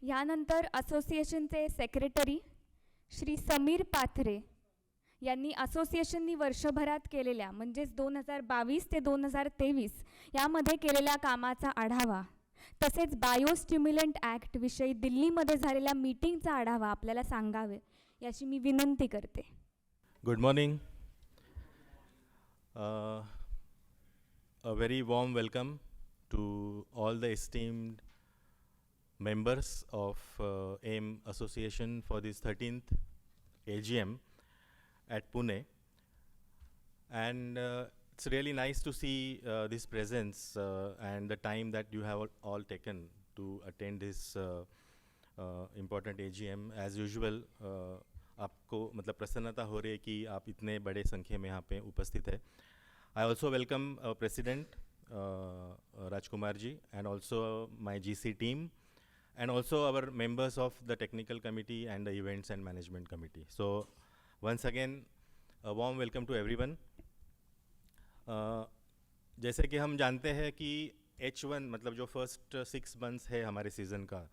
यानंतर असोसिएशनचे सेक्रेटरी श्री समीर पाथरे यांनी असोसिएशननी वर्षभरात केलेल्या म्हणजेच 2022 ते 2023 यामध्ये केलेल्या कामाचा आढावा तसेच बायोस्टिम्युलंट ॲक्ट विषयी दिल्लीमध्ये झालेल्या मीटिंगचा आढावा आपल्याला सांगावे याची मी विनंती करते. Good morning. A very warm welcome to all the esteemed members of AIM Association for this 13th AGM at Pune. And it's really nice to see this presence and the time that you have all taken to attend this important AGM. As usual, आपको मतलब प्रसन्नता हो रही है कि आप इतने बड़े संख्या में यहाँ पे उपस्थित है. I also welcome President Rajkumar ji and also my GC team and also our members of the technical committee and the events and management committee. So once again a warm welcome to everyone. जैसे कि हम जानते हैं कि H1 मतलब जो first 6 months है हमारे सीज़न का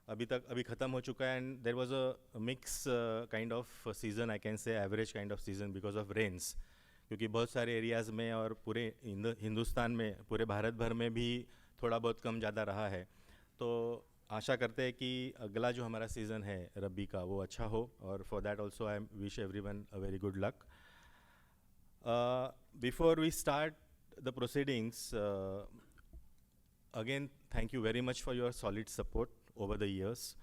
अभी ख़त्म हो चुका है and there was a mix kind of season, I can say average kind of season because of rains, क्योंकि बहुत सारे एरियाज़ में और पूरे हिंदुस्तान में पूरे भारत भर में भी थोड़ा बहुत कम ज़्यादा रहा है. तो आशा करते हैं कि अगला जो हमारा सीज़न है रबी का वो अच्छा हो और for that also I wish everyone a very good luck. Before we start the proceedings, again thank you very much for your solid support over the years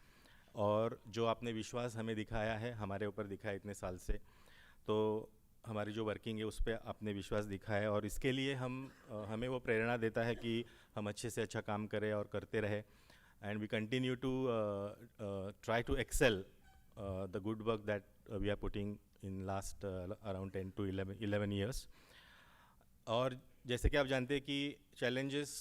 और जो आपने विश्वास हमें दिखाया है, हमारे ऊपर दिखाया इतने साल से, तो हमारी जो वर्किंग है उस पर आपने विश्वास दिखाया है और इसके लिए हमें वो प्रेरणा देता है कि हम अच्छे से अच्छा काम करें और करते रहे. And we continue to try to excel the good work that we are putting in last around 10 to 11 years. और जैसे कि आप जानते हैं कि चैलेंजेस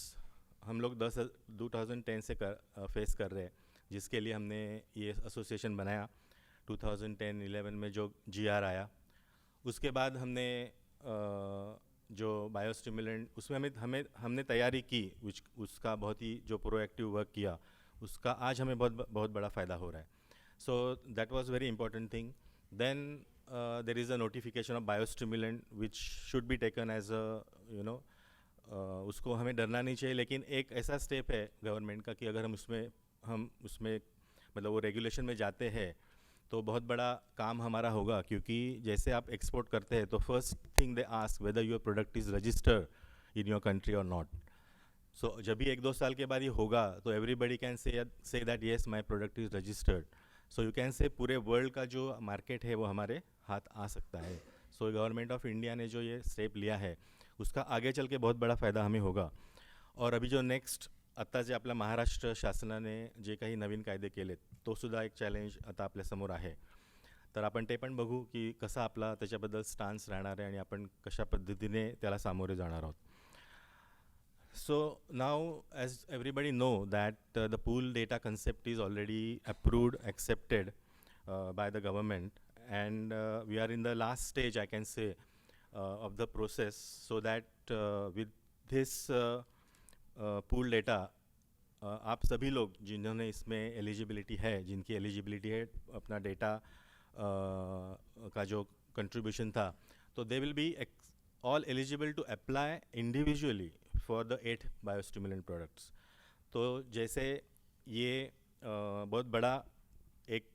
हम लोग 2010 से फेस कर रहे हैं, जिसके लिए हमने ये एसोसिएशन बनाया. 2010-11 में जो GR आया, उसके बाद हमने जो बायोस्टिमुलेंट उसमें हमने तैयारी की, उसका बहुत ही जो प्रोएक्टिव वर्क किया उसका आज हमें बहुत बड़ा फ़ायदा हो रहा है. So that was very important thing. Then there is a notification of biostimulant which should be taken as a उसको हमें डरना नहीं चाहिए, लेकिन एक ऐसा स्टेप है गवर्नमेंट का कि अगर हम उसमें मतलब वो रेगुलेशन में जाते हैं तो बहुत बड़ा काम हमारा होगा, क्योंकि जैसे आप एक्सपोर्ट करते हैं तो first thing they ask whether your product is registered in your country और नॉट. सो जब भी 1-2 साल के बाद ये होगा तो everybody can say that yes my product is registered. So you can say पूरे वर्ल्ड का जो मार्केट है वो हमारे हाथ आ सकता है. सो गवर्नमेंट ऑफ इंडिया ने जो ये स्टेप लिया है उसका आगे चल के बहुत बड़ा फायदा हमें होगा. और अभी जो नेक्स्ट आता जे आपल्या महाराष्ट्र शासनाने जे काही नवीन कायदे केलेत तो सुद्धा एक चॅलेंज आता आपल्यासमोर आहे. तर आपण ते पण बघू की कसा आपला त्याच्याबद्दल स्टान्स राहणार आहे आणि आपण कशा पद्धतीने त्याला सामोरे जाणार आहोत. So now, as everybody know that the pool data concept is already approved, accepted by the government, and we are in the last stage, I can say, of the process, so that with this pool data, आप सभी लोग जिन्होंने इसमें eligibility है, जिनकी eligibility है अपना data का जो कंट्रीब्यूशन था, तो they will be all eligible to apply individually for the 8 biostimulant products. तो जैसे ये बहुत बड़ा एक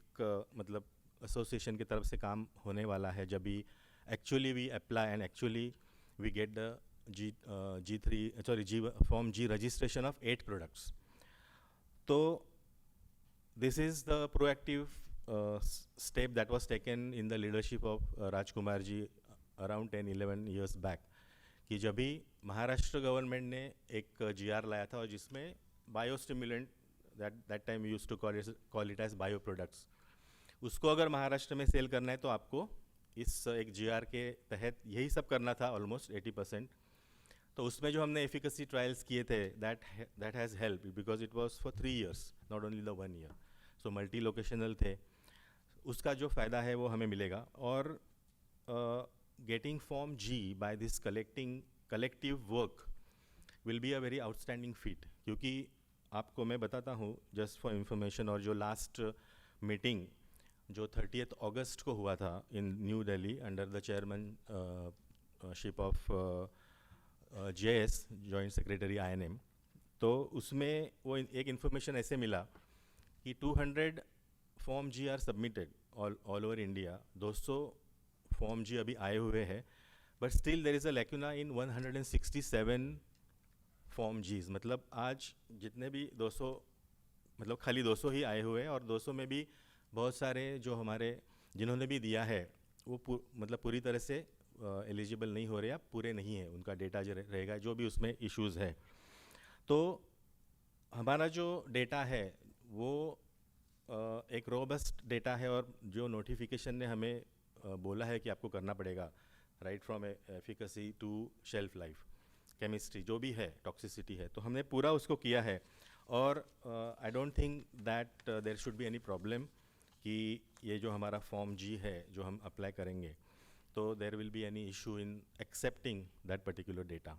मतलब एसोसिएशन की तरफ से काम होने वाला है, जब भी actually we apply and actually we get the Form G registration of 8 products. तो this is the proactive step that was taken in the leadership of Rajkumar ji around 10-11 years back, कि जब भी महाराष्ट्र गवर्नमेंट ने एक GR लाया था और जिसमें biostimulant that time use to call it as bio products, उसको अगर महाराष्ट्र में सेल करना है तो आपको इस एक GR के तहत यही सब करना था ऑलमोस्ट 80%. तो उसमें जो हमने एफिकेसी ट्रायल्स किए थे that has help because it was for 3 years, not only the 1 year. So multi locational थे, उसका जो फ़ायदा है वो हमें मिलेगा. और getting Form G by this collective work will be a very outstanding feat, क्योंकि आपको मैं बताता हूँ जस्ट फॉर इंफॉर्मेशन, और जो लास्ट मीटिंग जो 30th अगस्त को हुआ था in new Delhi under the chairmanship of JS joint secretary INM, तो उसमें वो एक इन्फॉर्मेशन ऐसे मिला कि 200 form G are submitted all over India. 200 form G अभी आए हुए हैं, but still there is a lacuna in 167 form Gs. मतलब आज जितने भी 200, मतलब खाली 200 ही आए हुए हैं, और 200 में भी बहुत सारे जो हमारे जिन्होंने भी दिया है वो मतलब पूरी तरह से एलिजिबल नहीं हो रहे, या पूरे नहीं है, उनका डेटा जो रहेगा जो भी उसमें इश्यूज़ है। तो हमारा जो डेटा है वो एक रोबस्ट डेटा है, और जो नोटिफिकेशन ने हमें बोला है कि आपको करना पड़ेगा, right from efficacy to shelf life, chemistry जो भी है, टॉक्सिसिटी है, तो हमने पूरा उसको किया है। और I don't think that there should be any problem कि ये जो हमारा फॉर्म जी है जो हम अप्लाई करेंगे, तो there will be any issue in accepting that particular data.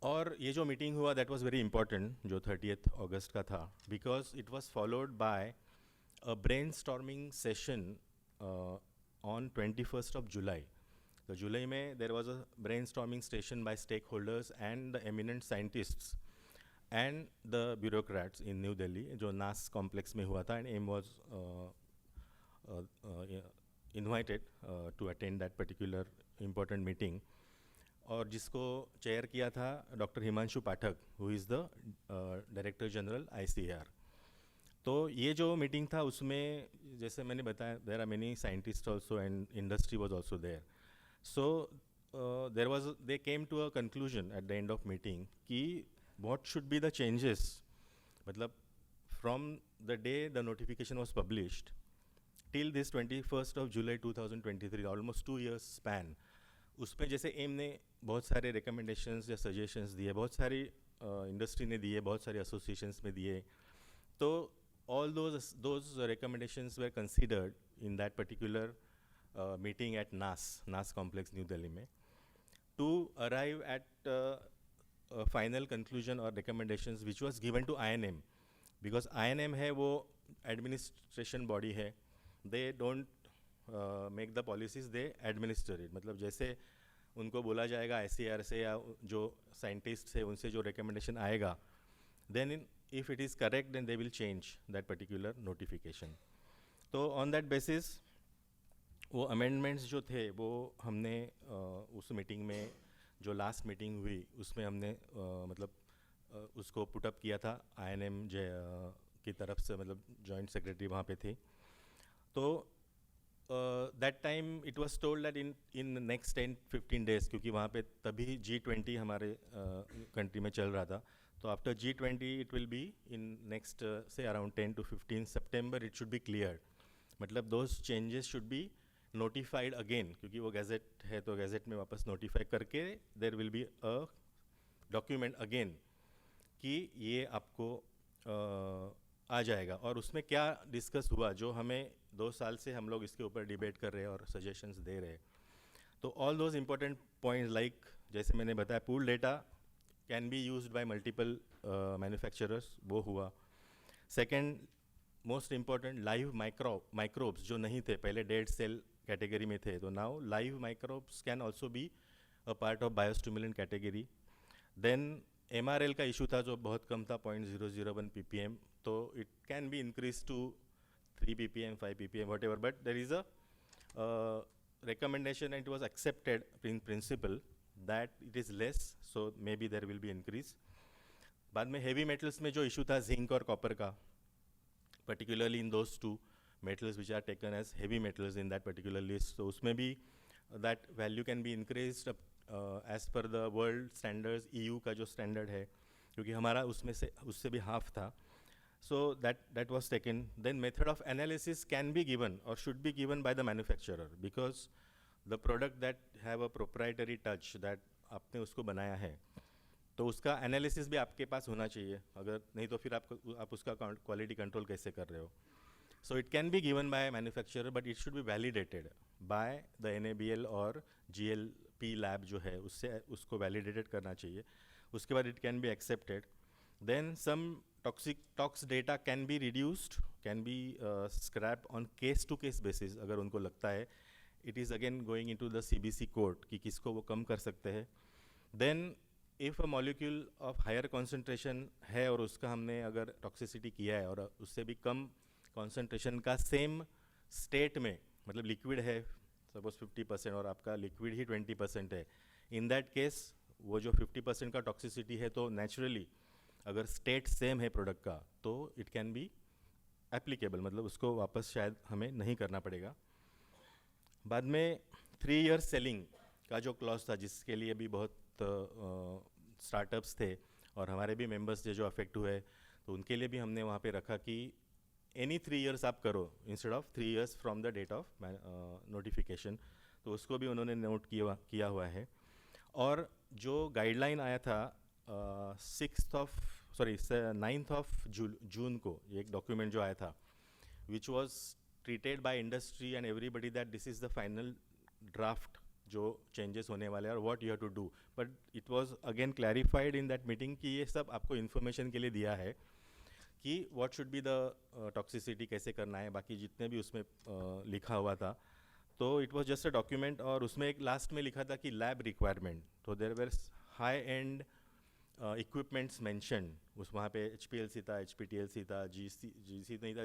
और ये जो मीटिंग हुआ दैट वाज वेरी इंपॉर्टेंट, जो 30th अगस्त का था, because it was followed by a brainstorming session on 21st of July। तो जुलाई में there was a brainstorming session by stakeholders and the eminent scientists and the bureaucrats in new Delhi, जो NAS complex में हुआ था, and am was invited to attend that particular important meeting. और जिसको chair किया था doctor Himanshu Pathak, who is the director general ICAR। तो ये जो मीटिंग था उसमें जैसे मैंने बताया, there are many scientist also and industry was also there. So they came to a conclusion at the end of meeting कि what should be the changes, मतलब from the day the notification was published till this 21st of July 2023, almost 2 years span, उसमें जैसे M ने बहुत सारे recommendations या suggestions दिए, बहुत सारी इंडस्ट्री ने दिए, बहुत सारे associations में दिए, तो all those recommendations were considered in that particular meeting at NAS complex New Delhi में, to arrive at final conclusion or recommendations which was given to INM, because INM है वो administration body है, they don't make the policies, they administer it। मतलब जैसे उनको बोला जाएगा ICAR से या जो scientists है उनसे जो recommendation आएगा, then if it is correct then they will change that particular notification। तो on that basis वो amendments जो थे वो हमने उस मीटिंग में, जो लास्ट मीटिंग हुई उसमें हमने उसको पुटअप किया था INM की तरफ से, मतलब जॉइंट सेक्रेटरी वहाँ पे थी। तो that time it was told that in next 10-15 days, क्योंकि वहाँ पे तभी G20 हमारे कंट्री में चल रहा था, तो after G20 it will be in next say around 10 to 15 सितंबर इट शुड बी क्लियर, मतलब those changes should be notified again, क्योंकि वो गैजेट है तो गैजेट में वापस नोटिफाई करके देर will be a document again कि ये आपको आ जाएगा। और उसमें क्या डिस्कस हुआ, जो हमें 2 साल से हम लोग इसके ऊपर डिबेट कर रहे हैं और सजेशंस दे रहे हैं, तो all those important points like जैसे मैंने बताया, pool data can be used by multiple manufacturers, वो हुआ। Second most important, live microbes जो नहीं थे पहले, डेड सेल कैटेगरी में थे, तो now live microbes can also be a part of biostimulant category. Then MRL का इशू था जो बहुत कम था, 0.001 ppm, तो it can be increase to 3 ppm 5 ppm whatever, but there is a recommendation and it was accepted in principle that it is less, so maybe there will be increase। बाद में heavy metals में जो issue था zinc और copper का, particularly in those two metals which are taken as heavy metals in that particular list, so उसमें भी that value can be increased as per the world standards, EU का जो standard है, क्योंकि हमारा उसमें से उससे भी half था, so that was taken। Then method of analysis can be given or should be given by the manufacturer, because the product that have a proprietary touch that आपने उसको बनाया है, तो उसका एनालिसिस भी आपके पास होना चाहिए, अगर नहीं तो फिर आप उसका क्वालिटी कंट्रोल कैसे कर रहे हो। So it can be given by manufacturer, but it should B validated by the NABL और GLP लैब जो है, उससे उसको वैलिडेटेड करना चाहिए, उसके बाद it can be accepted. Then some tox data can be reduced, can be scrapped on case to case basis अगर उनको लगता है. It is again going into the CBC court कि किसको वो कम कर सकते हैं. Then if a molecule of higher concentration है और उसका हमने अगर toxicity किया है और उससे भी कम concentration का same state में, मतलब liquid है suppose 50% और आपका liquid ही 20% है, in that case वो जो 50% का toxicity है तो naturally अगर state same है product का तो it can be applicable, मतलब उसको वापस शायद हमें नहीं करना पड़ेगा. बाद में 3 years सेलिंग का जो क्लॉज था जिसके लिए भी बहुत स्टार्टअप्स थे और हमारे भी मेंबर्स थे जो अफेक्ट हुए, तो उनके लिए भी हमने वहाँ पे रखा कि एनी 3 years आप करो instead of 3 years from the date of notification. तो उसको भी उन्होंने नोट किया हुआ है. और जो गाइडलाइन आया था 9th of जून को, ये एक डॉक्यूमेंट जो आया था which was treated by industry and everybody that this is the final draft जो changes होने वाले हैं और what you have to do. But it was again clarified in that meeting कि ये सब आपको information के लिए दिया है कि what should be the toxicity कैसे करना है, बाकी जितने भी उसमें लिखा हुआ था. तो it was just a document और उसमें एक last में लिखा था कि lab requirement. तो there were high end equipments mentioned. उस वहाँ पे HPLC था, HPTLC था, GC नहीं था,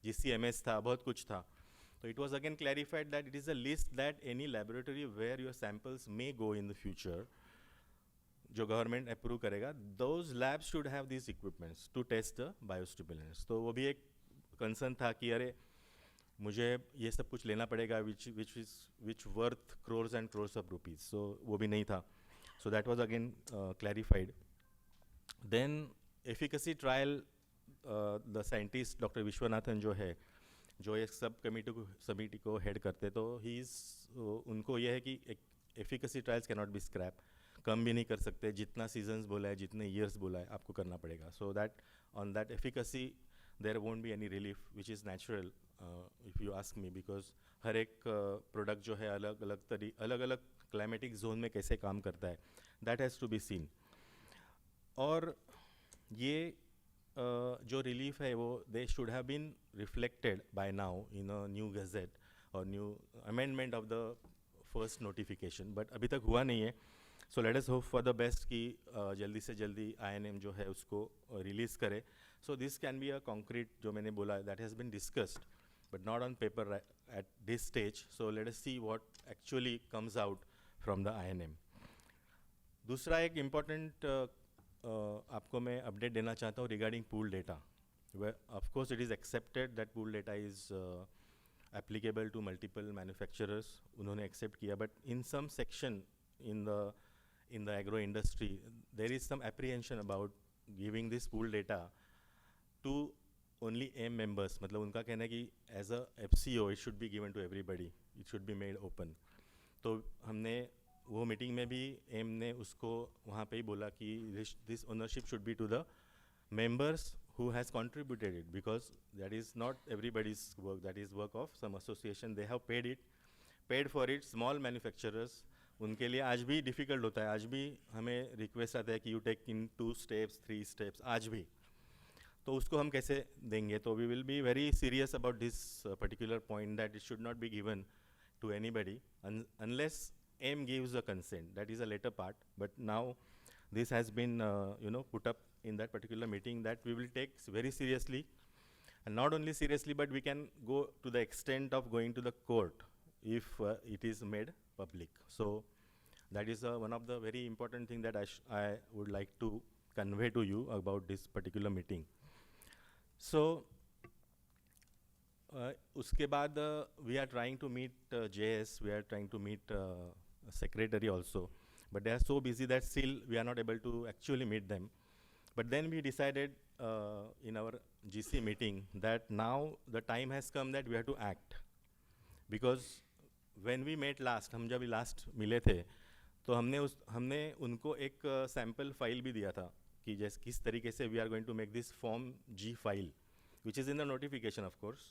GCMS था, बहुत कुछ था. तो it was again clarified that it is a list that any laboratory where your samples may go in the future, जो गवर्नमेंट अप्रूव करेगा, those labs should have these equipments to test the biostimulants. तो वो भी एक concern था कि अरे मुझे ये सब कुछ लेना पड़ेगा which worth crores and crores of rupees. So वो भी नहीं था. So that was again clarified. Then efficacy trial, the scientist Dr. Viswanathan जो है, जो एक सब कमेटी को हेड करते, तो उनको ये है कि efficacy trials cannot be scrap, कम भी नहीं कर सकते, जितना सीजन्स बोला है, जितने ईयर्स बोला है आपको करना पड़ेगा. So that on that efficacy there won't be any relief, which is natural if you ask me, because हर एक प्रोडक्ट जो है अलग अलग क्लाइमेटिक जोन में कैसे काम करता है, that has to be seen. और ये जो रिलीफ है वो they should have been reflected by now in a new gazette और new amendment of the first notification, but अभी तक हुआ नहीं है. So let us hope for the best कि जल्दी से जल्दी INM जो है उसको रिलीज़ करे. So this can be a concrete, जो मैंने बोला that has been discussed but not on paper at this stage. So let us see what actually comes out from the INM. दूसरा एक इम्पॉर्टेंट आपको मैं अपडेट देना चाहता हूँ regarding pool data. Of course it is accepted that pool data is applicable to multiple manufacturers, उन्होंने accept किया, but in some section in the agro industry there is some apprehension about giving this pool data to only AIM members. मतलब उनका कहना है कि as a FCO it should be given to everybody, it should be made open. तो हमने वो meeting में भी AIM ने उसको वहाँ पे ही बोला कि this ownership should be to the members who has contributed it, because that is not everybody's work, that is work of some association, they have paid for it. Small manufacturers, उनके लिए आज भी डिफ़िकल्ट होता है, आज भी हमें request आता है कि you take in 2 steps 3 steps, आज भी. तो उसको हम कैसे देंगे? तो we will be very serious about this particular point that it should not be given to anybody unless AIM gives a consent. That is a later part, but now this has been put up in that particular meeting that we will take very seriously, and not only seriously but we can go to the extent of going to the court if it is made public. So that is one of the very important thing that I would like to convey to you about this particular meeting. So उसके बाद we are trying to meet JS, we are trying to meet secretary also, but they are so busy that still we are not able to actually meet them. But then we decided in our GC meeting that now the time has come that we have to act, because when we met last, हम जब last मिले थे तो हमने उनको एक sample file भी दिया था कि जैसे किस तरीके से we are going to make this form G file which is in the notification of course.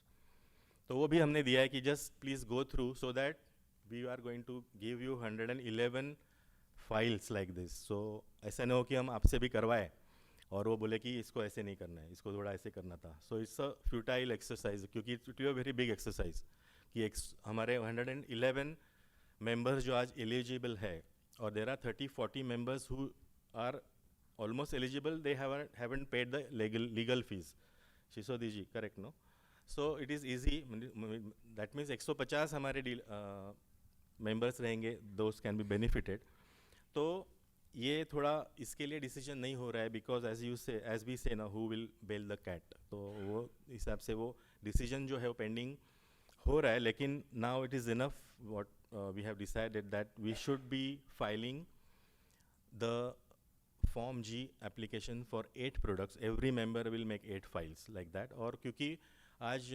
तो वो भी हमने दिया है कि just please go through so that we are going to give you 111 files like this. So ऐसा ना हो कि हम आपसे भी करवाएं और वो बोले कि इसको ऐसे नहीं करना है, इसको थोड़ा ऐसे करना था. So it's a futile exercise, क्योंकि it a very big exercise कि हमारे 111 मेंबर्स जो आज एलिजिबल है, और there are 30-40 members who are almost eligible, they haven't paid the legal fees. Shishodi ji, correct, no? So it is easy. That means 150 हमारे members रहेंगे, those can be benefited. तो ये थोड़ा इसके लिए डिसीजन नहीं हो रहा है, बिकॉज एज वी से ना who will bell the cat, तो वो हिसाब से वो डिसीजन जो है वो पेंडिंग हो रहा है. लेकिन now it is enough what we have decided that we should be filing the Form G application for 8 products. Every member will make 8 files like that. और क्योंकि आज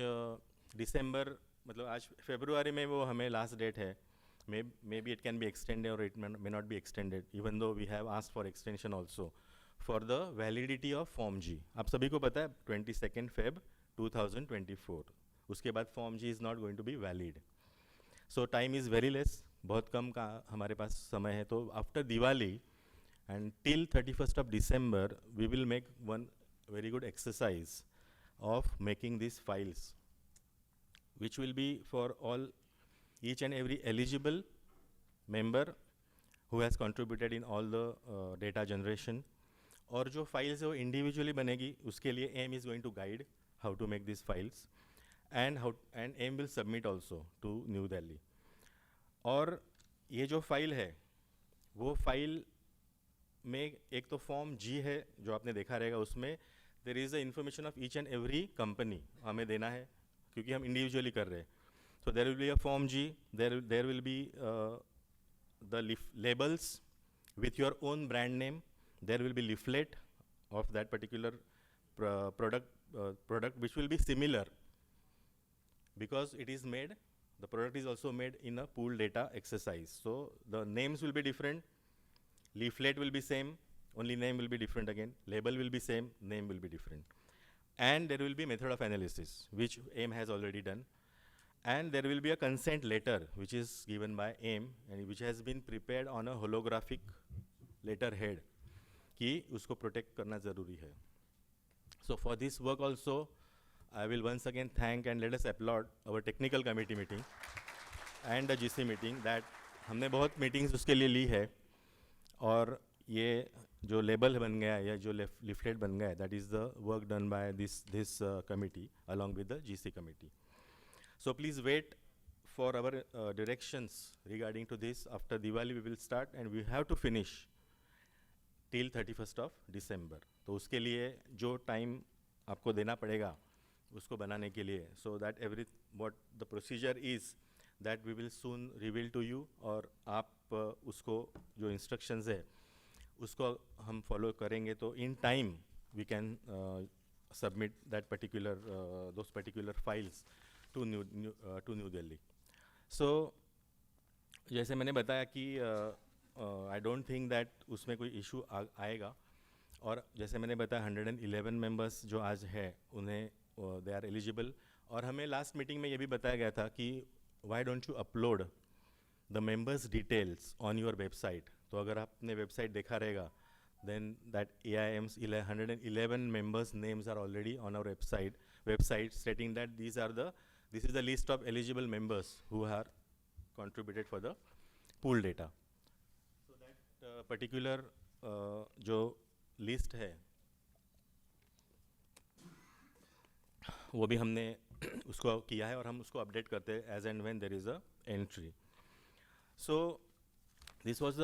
दिसंबर मतलब आज फरवरी में वो हमें लास्ट डेट है, maybe it can be extended or it may not be extended, even though we have asked for extension also for the validity of Form G. आप सभी को पता है 22 Feb 2024 उसके बाद Form G is not going to be valid. So time is very less, बहुत कम का हमारे पास समय है. तो after Diwali and till 31st of December we will make one very good exercise of making these files, which will be for all each and every eligible member who has contributed in all the data generation. और जो files है वो individually बनेगी, उसके लिए AIM is going to guide how to make these files, and AIM will submit also to New Delhi. और ये जो फाइल है वो फाइल में एक तो फॉर्म जी है जो आपने देखा रहेगा, उसमें there is the information of each and every company हमें देना है, क्योंकि हम इंडिविजुअली कर रहे हैं. So there will be a form G, there will be the labels with your own brand name, there will be leaflet of that particular product which will be similar because it is made, the product is also made in a pool data exercise. So the names will be different, leaflet will be same, only name will be different again, label will be same, name will be different. And there will be method of analysis, which AIM has already done. And there will be a consent letter, which is given by AIM, and which has been prepared on a holographic letterhead, कि उसको protect करना ज़रूरी है. So for this work also, I will once again thank and let us applaud our technical committee meeting and the GC meeting, that हमने बहुत meetings उसके लिए ली है, और ये जो लेबल बन गया या जो लिफलेट बन गया, that is the work done by this committee along with the GC committee. So please wait for our directions regarding to this. After Diwali we will start and we have to finish till 31st of December. तो उसके लिए जो time आपको देना पड़ेगा उसको बनाने के लिए, so that every what the procedure is that we will soon reveal to you, और आप उसको जो इंस्ट्रक्शंस है उसको हम फॉलो करेंगे, तो in time we can submit that particular those particular files to new Delhi. So जैसे मैंने बताया कि आई डोंट थिंक दैट उसमें कोई इशू आएगा, और जैसे मैंने बताया 111 मेंबर्स जो आज है उन्हें दे आर एलिजिबल. और हमें लास्ट मीटिंग में ये भी बताया गया था कि why don't you upload the members details on your website. तो अगर आपने वेबसाइट देखा रहेगा, then that AIM's 111 members names are already on our website stating that this is the list of eligible members who are contributed for the pool data. So that particular जो list है वो भी हमने उसको किया है, और हम उसको अपडेट करते हैं as and when there is a entry. So this was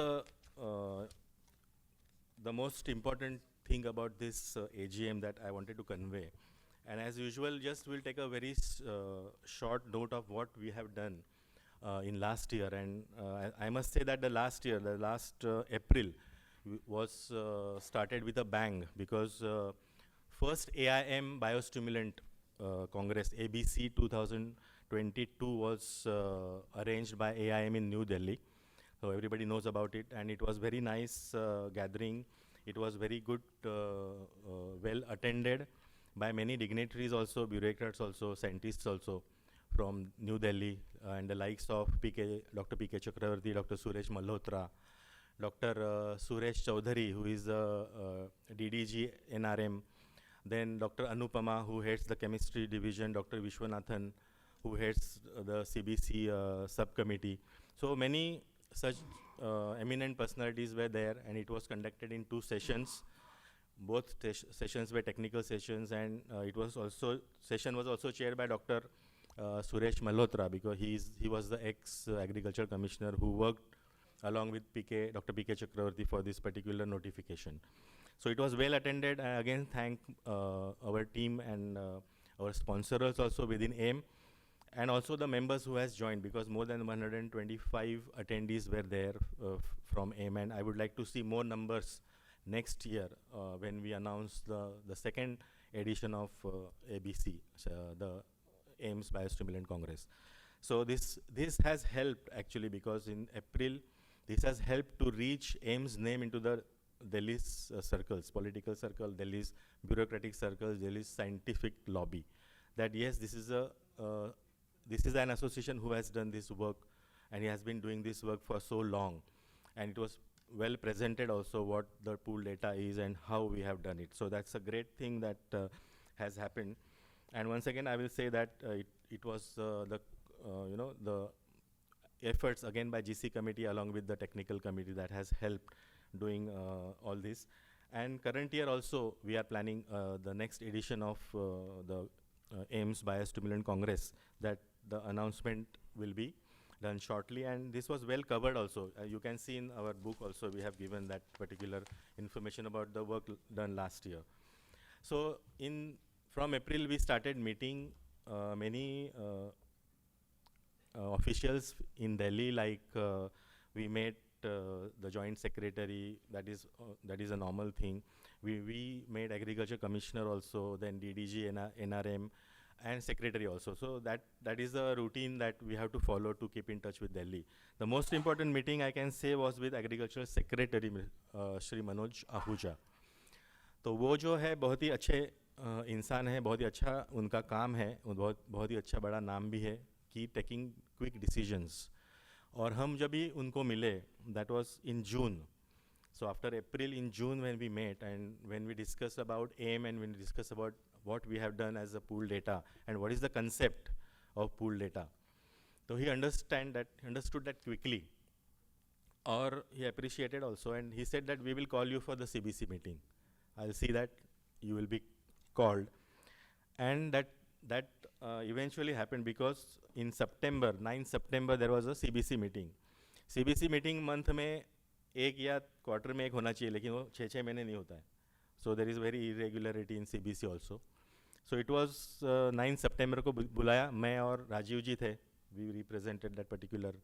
the most important thing about this AGM that I wanted to convey. And as usual, just we'll take a very short note of what we have done in last year. And I must say that the last April was started with a bang, because first AIM Biostimulant Congress, ABC 2022, was arranged by AIM in New Delhi. So everybody knows about it, and it was very nice gathering. It was very good, well attended by many dignitaries also, bureaucrats also, scientists also from New Delhi, and the likes of Dr. P.K. Chakravarti, Dr. Suresh Malhotra, Dr. Suresh Chaudhary, who is the DDG NRM, then Dr. Anupama, who heads the chemistry division, Dr. Vishwanathan, who heads the CBC subcommittee. So many such eminent personalities were there, and it was conducted in 2 sessions. Both sessions were technical sessions, and session was also chaired by Dr. Suresh Malhotra, because he was the ex-agriculture commissioner who worked along with Dr. PK Chakravarti for this particular notification. So it was well attended. I again thank our team and our sponsors also within AIM, and also the members who has joined, because more than 125 attendees were there from AIM, and I would like to see more numbers next year when we announce the second edition of ABC, the AIMS Biostimulant Congress. So this has helped actually, because in April, this has helped to reach AIMS name into the Delhi's circles, political circle, Delhi's bureaucratic circles, Delhi's scientific lobby. That yes, this is an association who has done this work, and he has been doing this work for so long, and it was well presented also what the pool data is and how we have done it. So that's a great thing that has happened. And once again, I will say that it was the efforts again by GC committee along with the technical committee that has helped doing all this. And current year also, we are planning the next edition of the AIMS Biostimulant Congress, that the announcement will be done shortly, and this was well covered also. You can see in our book also, we have given that particular information about the work done last year. So from April, we started meeting many officials in Delhi, like we met the joint secretary, that is a normal thing. We made agriculture commissioner also, then DDG, NRM, and secretary also. So that is a routine that we have to follow to keep in touch with Delhi. The most important meeting I can say was with agriculture secretary Shri Manoj Ahuja. तो वो जो है बहुत ही अच्छे इंसान है, बहुत ही अच्छा उनका काम है, बहुत ही अच्छा बड़ा नाम भी है, कीप टेकिंग क्विक डिसीजंस. और हम जब भी उनको मिले, that was in June. So after April, in June when we met and when we discussed about AIM and when we discussed about what we have done as a pool data and what is the concept of pool data, so he understood that quickly, or he appreciated also, and he said that we will call you for the CBC meeting. I'll see that you will be called, and that eventually happened, because in September, 9 September, there was a CBC meeting. CBC meeting month में एक या quarter में एक होना चाहिए, लेकिन वो 6 महीने नहीं होता है. So there is very irregularity in CBC also. So it was 9 सितंबर को बुलाया, मैं और राजीव जी थे. We represented that particular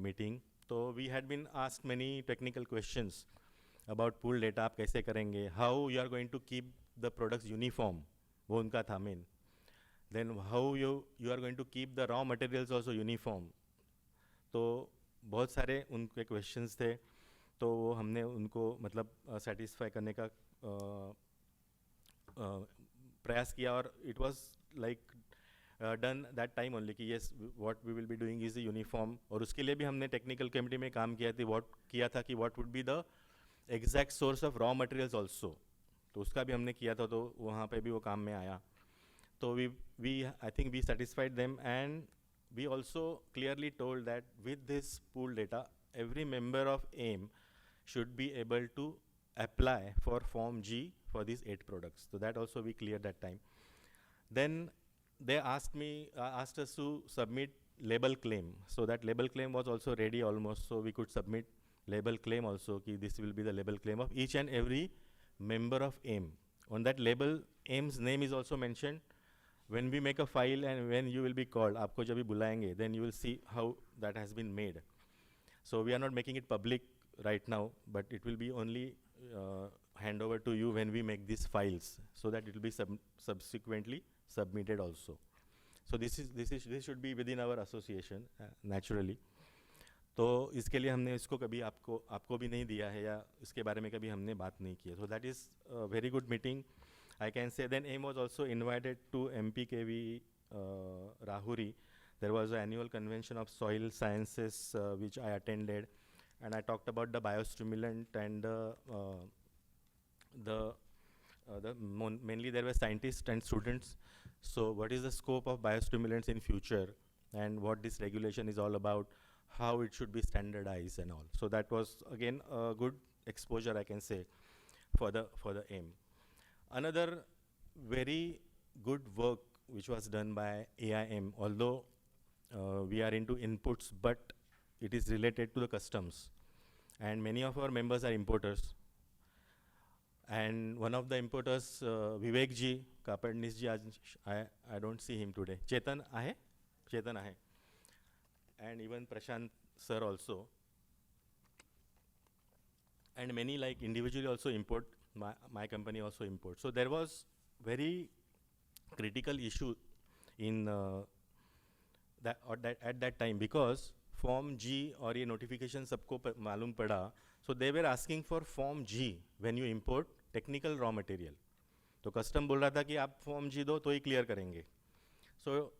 meeting. तो we had been asked many technical questions about pool data. आप कैसे करेंगे, how you are going to keep the products uniform, वो उनका था main. Then how you are going to keep the raw materials also uniform. तो बहुत सारे उनके क्वेश्चंस थे, तो वो हमने उनको मतलब सेटिस्फाई करने का प्रयास किया. और it was like done that time only कि yes, what we will be doing is uniform. और उसके लिए भी हमने टेक्निकल कमिटी में काम किया कि what would be the exact source of raw materials also. तो उसका भी हमने किया था, तो वहाँ पे भी वो काम में आया. तो I think we satisfied them, and we also clearly told that with this pool data, every member of AIM should be able to apply for Form G for these 8 products. So that also we cleared that time. Then they asked us to submit label claim. So that label claim was also ready almost, so we could submit label claim also, ki this will be the label claim of each and every member of AIM. On that label, AIM's name is also mentioned. When we make a file and when you will be called, आपको जब भी बुलाएंगे, then you will see how that has been made. So we are not making it public right now, but it will be only hand over to you when we make these files, so that it will be subsequently submitted also. So this should be within our association naturally. तो इसके लिए हमने इसको कभी आपको भी नहीं दिया है, या इसके बारे में कभी हमने बात नहीं की है. So that is a very good meeting, I can say. Then AIM was also invited to MPKV Rahuri. There was an annual convention of soil sciences which I attended, and I talked about the biostimulant and mainly there were scientists and students. So what is the scope of biostimulants in future, and what this regulation is all about, how it should be standardized and all. So that was again a good exposure, I can say, for the AIM. Another very good work which was done by AIM, although we are into inputs, but it is related to the customs, and many of our members are importers. And one of the importers, Vivek ji, Kapadnis ji, I don't see him today. Chetan ahe? Chetan ahe. And even Prashant sir also. And many like individually also import, my company also import. So there was very critical issue in at that time, because Form G और ये notification सबको मालूम पड़ा. So they were asking for Form G when you import technical raw material. तो custom बोल रहा था कि आप Form G दो तो ही clear करेंगे. So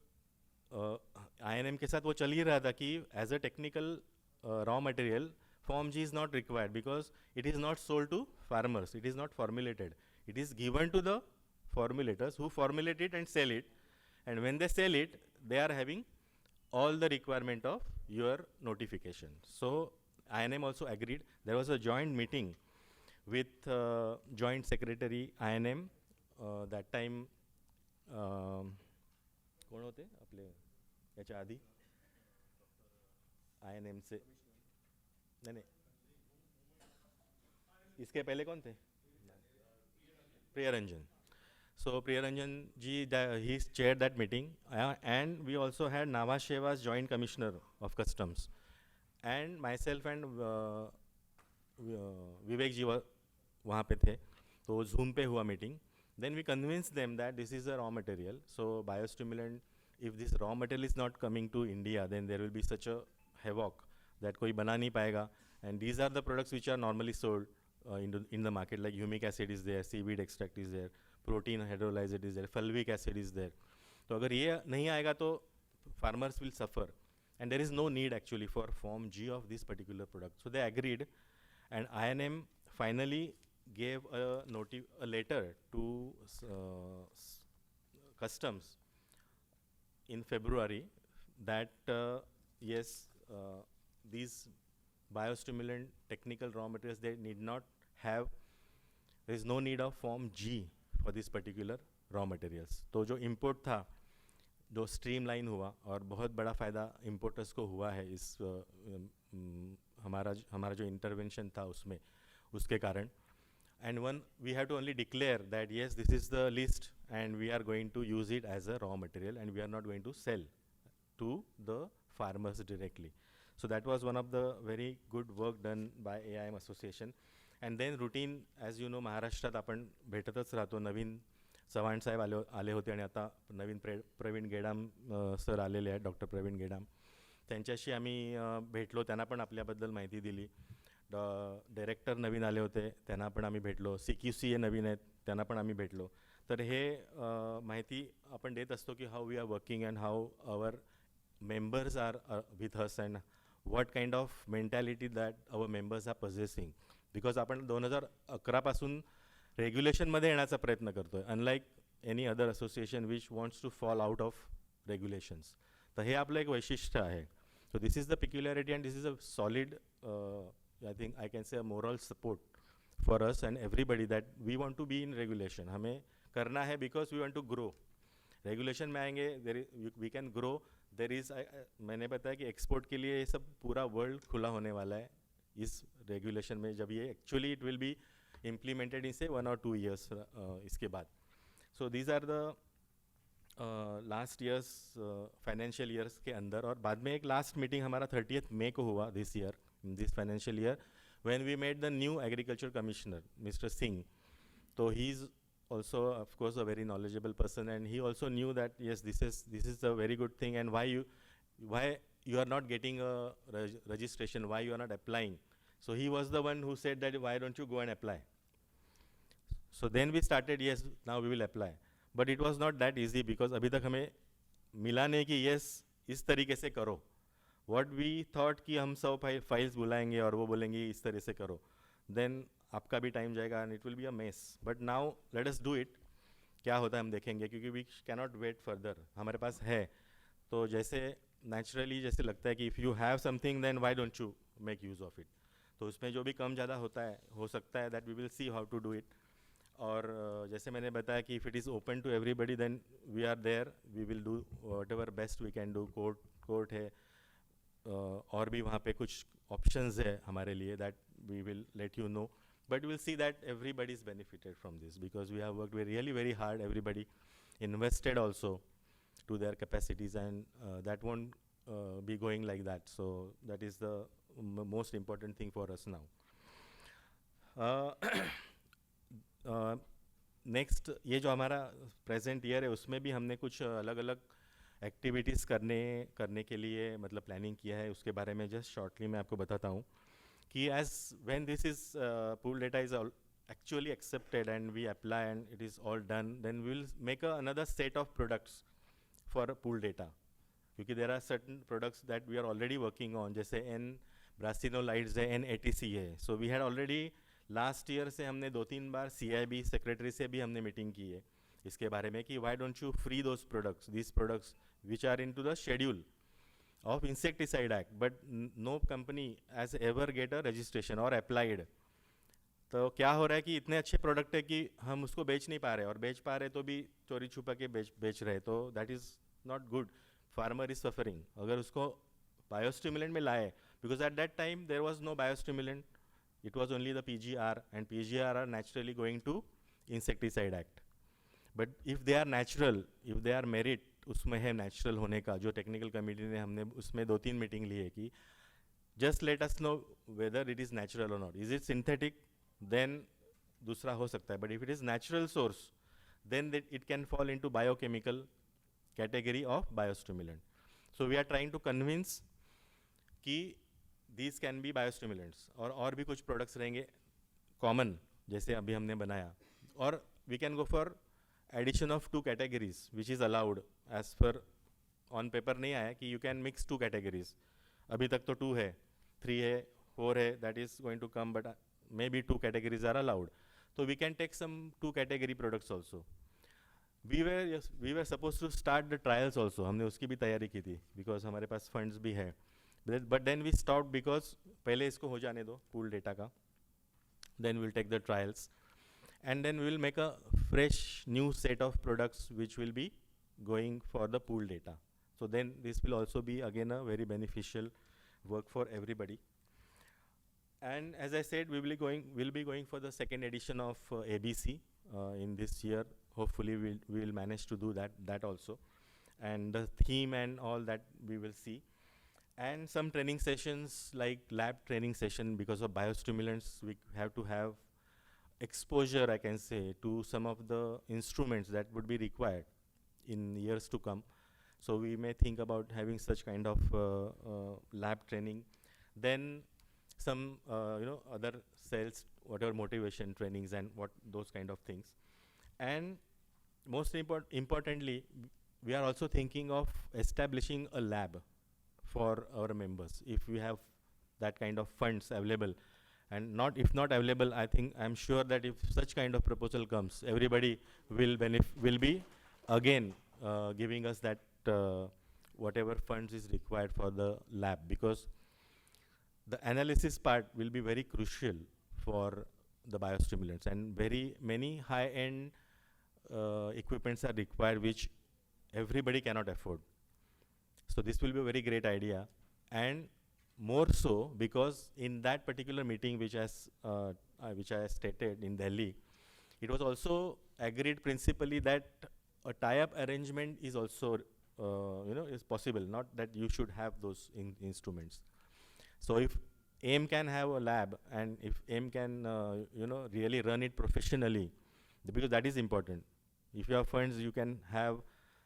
INM के साथ वो चल ही रहा था कि as a technical raw material, Form G is not required because it is not sold to farmers. It is not formulated. It is given to the formulators who formulate it and sell it. And when they sell it, they are having all the requirement of your notification. So INM also agreed. There was a joint meeting with Joint Secretary INM. That time, कोण होते आपले याच्या आधी INM से नहीं इसके पहले कौन थे? Priyaranjan. So Priyaranjan ji, he chaired that meeting, and we also had Nhava Sheva's Joint Commissioner of Customs, and myself and Vivek ji वहाँ पे थे. तो Zoom पे हुआ meeting. Then we convinced them that this is a raw material. So biostimulant, if this raw material is not coming to India, then there will be such a havoc that कोई बना नहीं पाएगा. And these are the products which are normally sold in the market, like humic acid is there, seaweed extract is there, protein hydrolyzed is there, fulvic acid is there. तो अगर ये नहीं आएगा तो farmers will suffer, and there is no need actually for Form G of this particular product. So they agreed, and INM finally gave a letter to customs in February that yes, these biostimulant technical raw materials, they need not have, there is no need of Form G for this particular raw materials. तो जो import था, जो streamline हुआ, और बहुत बड़ा फ़ायदा importers को हुआ है इस हमारा जो intervention था उसमें, उसके कारण. And we have to only declare that yes, this is the list, and we are going to use it as a raw material, and we are not going to sell to the farmers directly. So that was one of the very good work done by AIM Association. And then routine, as you know, महाराष्ट्रात आपण भेटतच राहतो. नवीन चव्हाण साहेब आले होते, आणि आता नवीन Praveen Gedam sir आलेले आहेत, डॉक्टर प्रवीण गेडाम. त्यांच्याशी आम्ही भेटलो, त्यांना पण आपल्याबद्दल माहिती दिली. डायरेक्टर नवीन आले होते, त्यांना पण आम्ही भेटलो. CQCA नवीन आहेत, त्यांना पण आम्ही भेटलो. तर हे माहिती आपण देत असतो की how we are working and how our members are with us, and what kind of mentality that our members are possessing. Because आपण 2011 पासून रेग्युलेशनमध्ये येण्याचा प्रयत्न करतो आहे, unlike any other association which wants to fall out of regulations. तर हे आपलं एक वैशिष्ट्य आहे. So this is the peculiarity, and this is a solid, I think I can say a moral support for us and everybody that we want to be in regulation. हमें करना है because we want to grow. Regulation में आएंगे, we can grow. There is, मैंने बताया कि export के लिए ये सब पूरा वर्ल्ड खुला होने वाला है इस रेगुलेशन में, जब ये actually it will be implemented in say 1 or 2 years इसके बाद. So these are the last years, financial years के अंदर. और बाद में एक लास्ट मीटिंग हमारा 30th May को हुआ this year, this financial year, when we met the new agriculture commissioner mister Singh. तो he is also of course a very knowledgeable person, and he also knew that yes, this is a very good thing, and why you are not getting a registration, why you are not applying. So he was the one who said that why don't you go and apply. So then we started, yes, now we will apply, but it was not that easy because अभी तक हमें मिला नहीं कि yes इस तरीके से करो. what we thought कि हम सब फाइल्स बुलाएंगे और वो बोलेंगे इस तरह से करो, then आपका भी टाइम जाएगा and it will be a mess. But now let us do it. क्या होता है हम देखेंगे, क्योंकि we cannot wait further. हमारे पास है, तो जैसे नेचुरली जैसे लगता है कि if you have something then why don't you make use of it. तो उसमें जो भी कम ज़्यादा होता है, हो सकता है that we will see how to do it. और जैसे मैंने बताया कि if it is open to everybody then we are there, we will do whatever best we can do. Court है, और भी वहाँ पे कुछ ऑप्शंस है हमारे लिए, that we will let you know. But will see that everybody is benefited from this because we have worked really very hard. Everybody invested also to their capacities, and that won't be going like that. So that is the most important thing for us now. Next ये जो हमारा present year है उसमें भी हमने कुछ अलग अलग एक्टिविटीज़ करने के लिए मतलब प्लानिंग किया है. उसके बारे में जस्ट शॉर्टली मैं आपको बताता हूँ कि as when this is pool data is actually accepted and we apply and it is all done, then we will make another set of products for pool data. क्योंकि there are certain products that we are already working on, जैसे N brasinolides है, N ATC है. So we had already last year से हमने 2-3 बार CIB secretary से भी हमने meeting की है इसके बारे में कि why don't you free those products, these products which are into the schedule of Insecticide Act, but no company has ever get a registration or applied. तो क्या हो रहा है कि इतने अच्छे प्रोडक्ट है कि हम उसको बेच नहीं पा रहे, और बेच पा रहे तो भी चोरी छुपा के बेच रहे, तो that is not good. Farmer is suffering. अगर उसको बायोस्टिमुलेंट में लाए, because at that time there was no biostimulant, it was only the PGR, and PGR are naturally going to insecticide act. But if they are natural, if they are merit, उसमें है natural होने का. जो technical committee ने हमने उसमें 2-3 meeting ली है कि just let us know whether it is natural और not. Is it synthetic, then दूसरा हो सकता है. But if it is natural source then it can fall into biochemical category of biostimulant. So we are trying to convince कि these can be biostimulants, और भी कुछ products रहेंगे common जैसे अभी हमने बनाया. और we can go for addition of 2 categories which is allowed as per on paper. नहीं आया कि यू कैन मिक्स 2 कैटेगरीज. अभी तक तो 2 है, 3 है, 4 है, that is going to come, but maybe 2 categories are allowed. So we can take some 2 category products also. We were supposed to start the trials also. हमने उसकी भी तैयारी की थी because हमारे पास funds भी है. But then we stopped because पहले इसको हो जाने दो pool data का. Then we'll take the trials. And then we will make a fresh new set of products which will be going for the pool data. So then this will also be again a very beneficial work for everybody. And as I said, we'll be going for the second edition of ABC in this year. Hopefully we will manage to do that also. And the theme and all that we will see. And some training sessions like lab training session, because of biostimulants we have to have exposure, I can say, to some of the instruments that would be required in years to come. So we may think about having such kind of lab training. Then some other sales, whatever motivation trainings and what those kind of things. And most importantly, we are also thinking of establishing a lab for our members if we have that kind of funds available. And if not available, I'm sure that if such kind of proposal comes, everybody will be again giving us that whatever funds is required for the lab, because the analysis part will be very crucial for the biostimulants, and very many high-end equipments are required which everybody cannot afford. So this will be a very great idea, and more so because in that particular meeting which I stated in Delhi, it was also agreed principally that a tie-up arrangement is also is possible, not that you should have those instruments. So if AIM can have a lab, and if AIM can really run it professionally, because that is important. If you have funds, you can have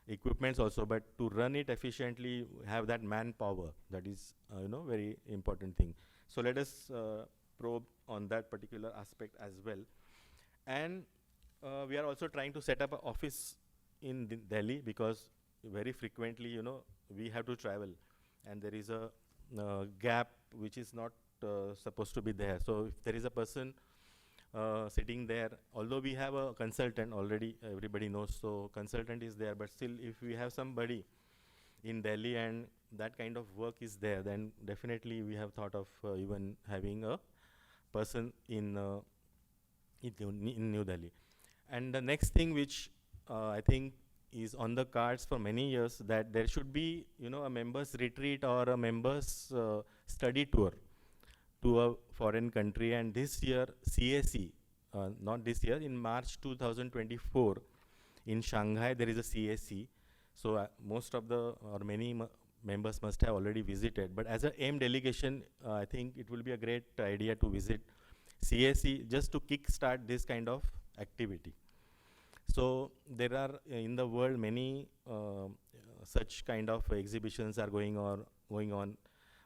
equipments also, but to run it efficiently, have that manpower, that is very important thing. So let us probe on that particular aspect as well. And we are also trying to set up an office in Delhi, because very frequently we have to travel, and there is a gap which is not supposed to be there. So if there is a person sitting there, although we have a consultant already, everybody knows, so consultant is there, but still if we have somebody in Delhi and that kind of work is there, then definitely we have thought of even having a person in New Delhi. And the next thing which I think is on the cards for many years, that there should be, you know, a members retreat or a members study tour to a foreign country. And this year CAC, not this year, in March 2024 in Shanghai there is a CAC. So most of the or many members must have already visited, but as a AIM delegation, I think it will be a great idea to visit CAC just to kickstart this kind of activity. So there are in the world many such kind of exhibitions are going on.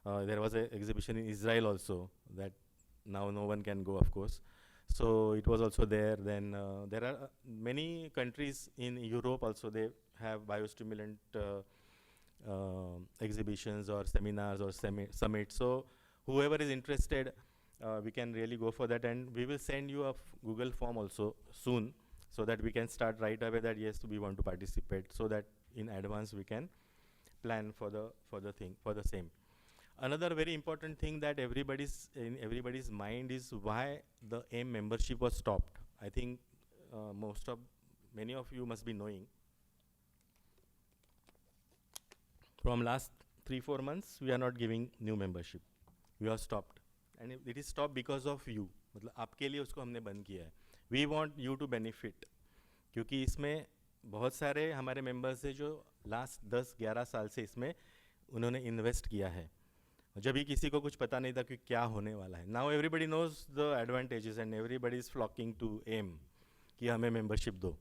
There was an exhibition in Israel also that now no one can go, of course. So it was also there. Then there are many countries in Europe also, they have biostimulant exhibitions or seminars or summits. So whoever is interested, we can really go for that, and we will send you a Google form also soon, so that we can start right away that yes, we want to participate, so that in advance we can plan for the same. Another very important thing that in everybody's mind is why the AIM membership was stopped. I think many of you must be knowing. From last 3-4 months, we are not giving new membership. We are stopped, and it is stopped because of you. मतलब आपके लिए उसको हमने बंद किया है. We want you to benefit, क्योंकि इसमें बहुत सारे हमारे members हैं जो last 10-11 साल से इसमें उन्होंने invest किया है. जब भी किसी को कुछ पता नहीं था कि क्या होने वाला है. Now everybody knows the advantages and everybody is flocking to AIM कि हमें membership दो.